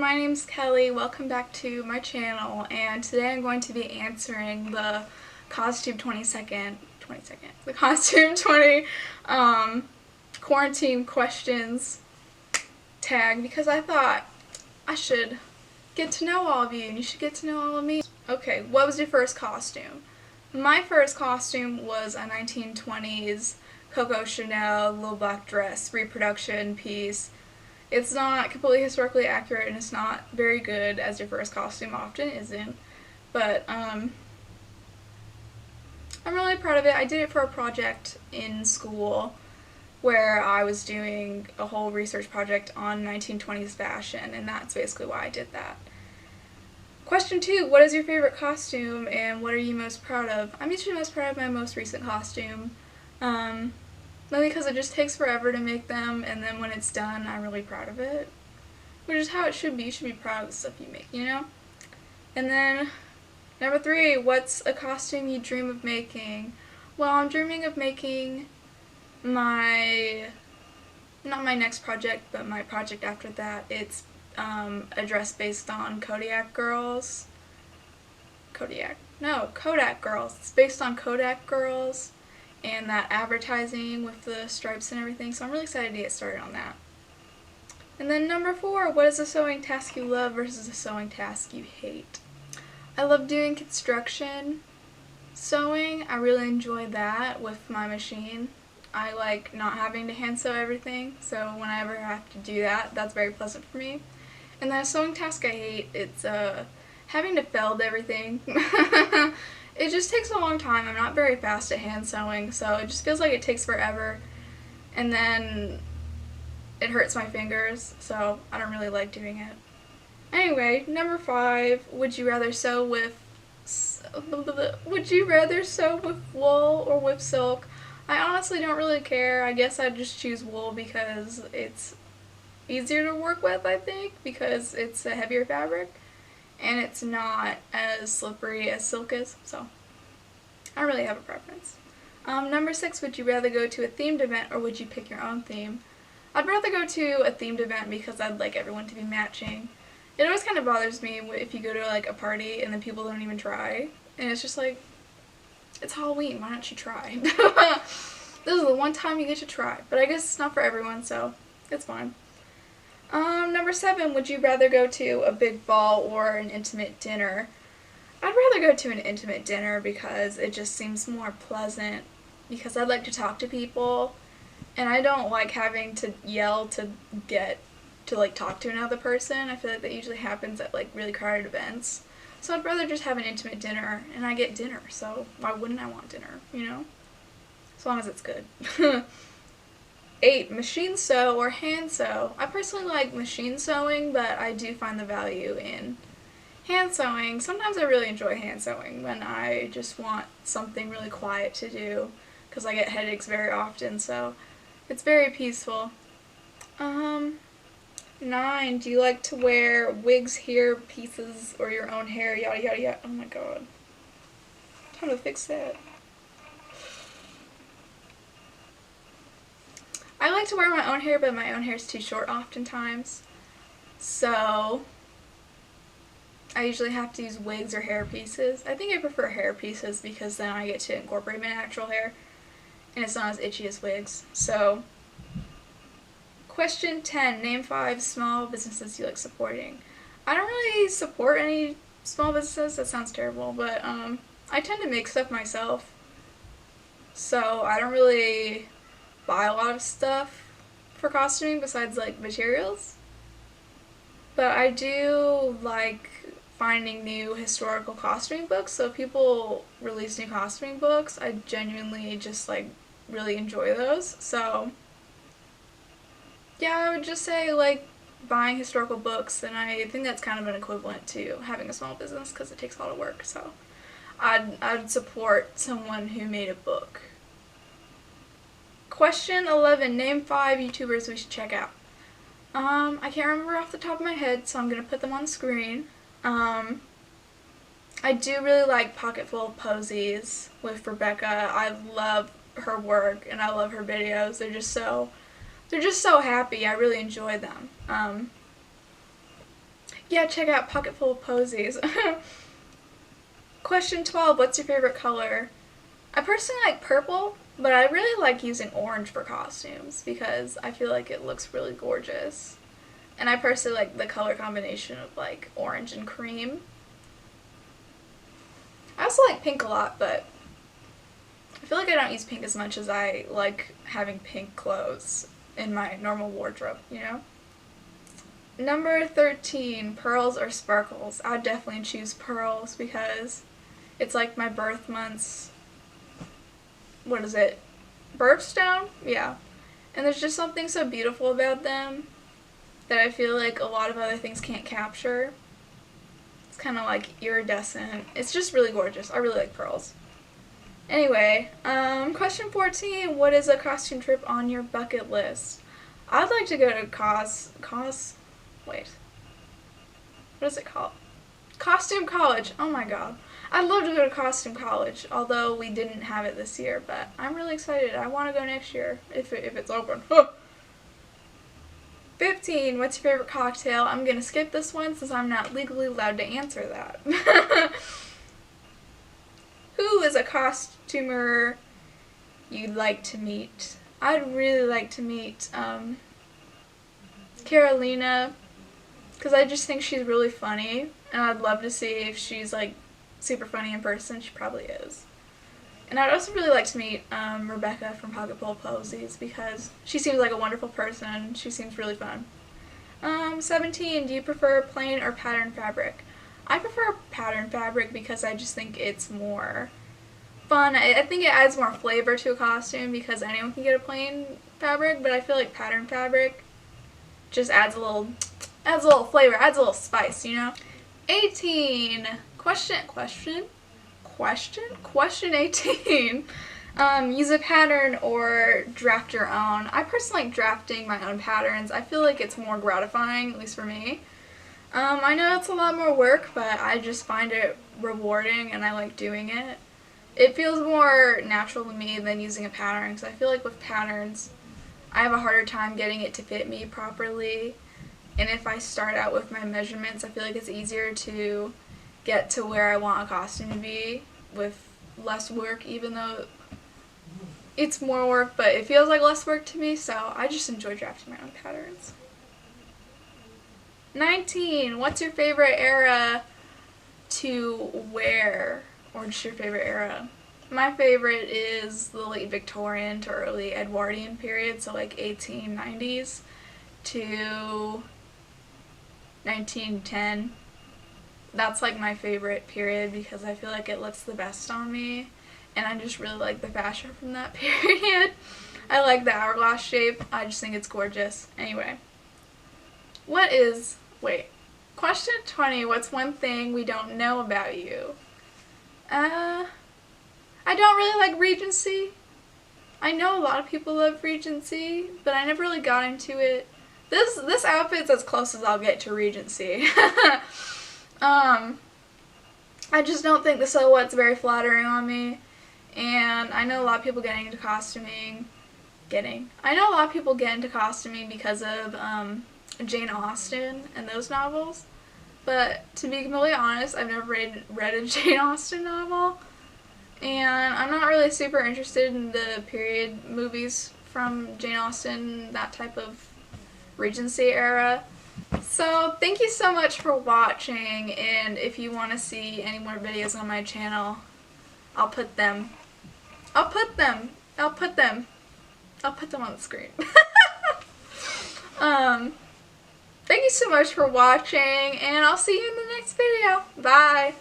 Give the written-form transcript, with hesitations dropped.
my name's Kelly. Welcome back to my channel, and today I'm going to be answering the Costume 20 quarantine questions tag because I thought I should get to know all of you and you should get to know all of me. Okay, what was your first costume? My first costume was a 1920s Coco Chanel little black dress reproduction piece. It's not completely historically accurate and it's not very good, as your first costume often isn't, but I'm really proud of it. I did it for a project in school where I was doing a whole research project on 1920s fashion, and that's basically why I did that. Question 2, what is your favorite costume and what are you most proud of? I'm usually most proud of my most recent costume. Mainly because it just takes forever to make them, and then when it's done, I'm really proud of it. Which is how it should be. You should be proud of the stuff you make, you know? And then, number 3, what's a costume you dream of making? Well, I'm dreaming of making not my next project, but my project after that. It's a dress based on Kodak girls. Kodak girls. It's based on Kodak girls and that advertising with the stripes and everything, so I'm really excited to get started on that. And then number 4, what is a sewing task you love versus a sewing task you hate? I love doing construction sewing. I really enjoy that with my machine. I like not having to hand sew everything, so whenever I have to do that, that's very pleasant for me. And then a sewing task I hate, it's having to feld everything. It just takes a long time. I'm not very fast at hand sewing, so it just feels like it takes forever, and then it hurts my fingers, so I don't really like doing it. Anyway, number 5, would you rather sew with wool or with silk? I honestly don't really care. I guess I'd just choose wool because it's easier to work with, I think, because it's a heavier fabric and it's not as slippery as silk is, so I don't really have a preference. Number 6, would you rather go to a themed event or would you pick your own theme? I'd rather go to a themed event because I'd like everyone to be matching. It always kind of bothers me if you go to like a party and then people don't even try, and it's just like, it's Halloween, why don't you try? This is the one time you get to try, but I guess it's not for everyone, so it's fine. Number 7, would you rather go to a big ball or an intimate dinner? I'd rather go to an intimate dinner because it just seems more pleasant, because I'd like to talk to people, and I don't like having to yell to get to like talk to another person. I feel like that usually happens at like really crowded events. So I'd rather just have an intimate dinner, and I get dinner, so why wouldn't I want dinner, you know? As long as it's good. 8, machine sew or hand sew? I personally like machine sewing, but I do find the value in hand sewing. Sometimes I really enjoy hand sewing when I just want something really quiet to do, because I get headaches very often, so it's very peaceful. 9, do you like to wear wigs, hair pieces, or your own hair, yada yada yada? Oh my god. Time to fix that. I like to wear my own hair, but my own hair is too short oftentimes, so I usually have to use wigs or hair pieces. I think I prefer hair pieces because then I get to incorporate my natural hair and it's not as itchy as wigs. So, question 10, name 5 small businesses you like supporting. I don't really support any small businesses, that sounds terrible, but I tend to make stuff myself, so I don't really buy a lot of stuff for costuming besides like materials, but I do like finding new historical costuming books. So if people release new costuming books, I genuinely just like really enjoy those. So yeah, I would just say like buying historical books, and I think that's kind of an equivalent to having a small business because it takes a lot of work, so I'd support someone who made a book. Question 11, name 5 YouTubers we should check out. I can't remember off the top of my head, so I'm going to put them on the screen. I do really like Pocketful Posies with Rebecca. I love her work and I love her videos. They're just so happy. I really enjoy them. Yeah, check out Pocketful Posies. Question 12, what's your favorite color? I personally like purple, but I really like using orange for costumes because I feel like it looks really gorgeous. And I personally like the color combination of like orange and cream. I also like pink a lot, but I feel like I don't use pink as much as I like having pink clothes in my normal wardrobe, you know? Number 13, pearls or sparkles. I would definitely choose pearls because it's like my birth month's, what is it, birthstone? Yeah. And there's just something so beautiful about them that I feel like a lot of other things can't capture. It's kind of like iridescent. It's just really gorgeous. I really like pearls. Anyway, question 14, what is a costume trip on your bucket list? I'd like to go to what is it called? Costume college. Oh my god. I'd love to go to costume college, although we didn't have it this year, but I'm really excited. I want to go next year, if it's open. 15, what's your favorite cocktail? I'm going to skip this one since I'm not legally allowed to answer that. Who is a costumer you'd like to meet? I'd really like to meet Carolina, because I just think she's really funny, and I'd love to see if she's like super funny in person. She probably is. And I'd also really like to meet Rebecca from Pocketful Posies because she seems like a wonderful person. She seems really fun. 17, do you prefer plain or pattern fabric? I prefer pattern fabric because I just think it's more fun. I think it adds more flavor to a costume because anyone can get a plain fabric, but I feel like pattern fabric just adds a little flavor, adds a little spice, you know? 18, question 18. Use a pattern or draft your own. I personally like drafting my own patterns. I feel like it's more gratifying, at least for me. I know it's a lot more work, but I just find it rewarding and I like doing it. It feels more natural to me than using a pattern because I feel like with patterns, I have a harder time getting it to fit me properly. And if I start out with my measurements, I feel like it's easier to get to where I want a costume to be with less work, even though it's more work, but it feels like less work to me, so I just enjoy drafting my own patterns. 19, what's your favorite era to wear, or just your favorite era? My favorite is the late Victorian to early Edwardian period, so like 1890s to 1910. That's like my favorite period because I feel like it looks the best on me, and I just really like the fashion from that period. I like the hourglass shape. I just think it's gorgeous. Anyway, question 20, what's one thing we don't know about you? I don't really like Regency. I know a lot of people love Regency, but I never really got into it. This outfit's as close as I'll get to Regency. I just don't think the silhouette's very flattering on me, and I know a lot of people get into costuming because of Jane Austen and those novels, but to be completely honest, I've never read a Jane Austen novel, and I'm not really super interested in the period movies from Jane Austen, that type of Regency era. So thank you so much for watching, and if you want to see any more videos on my channel, I'll put them on the screen. Thank you so much for watching, and I'll see you in the next video. Bye!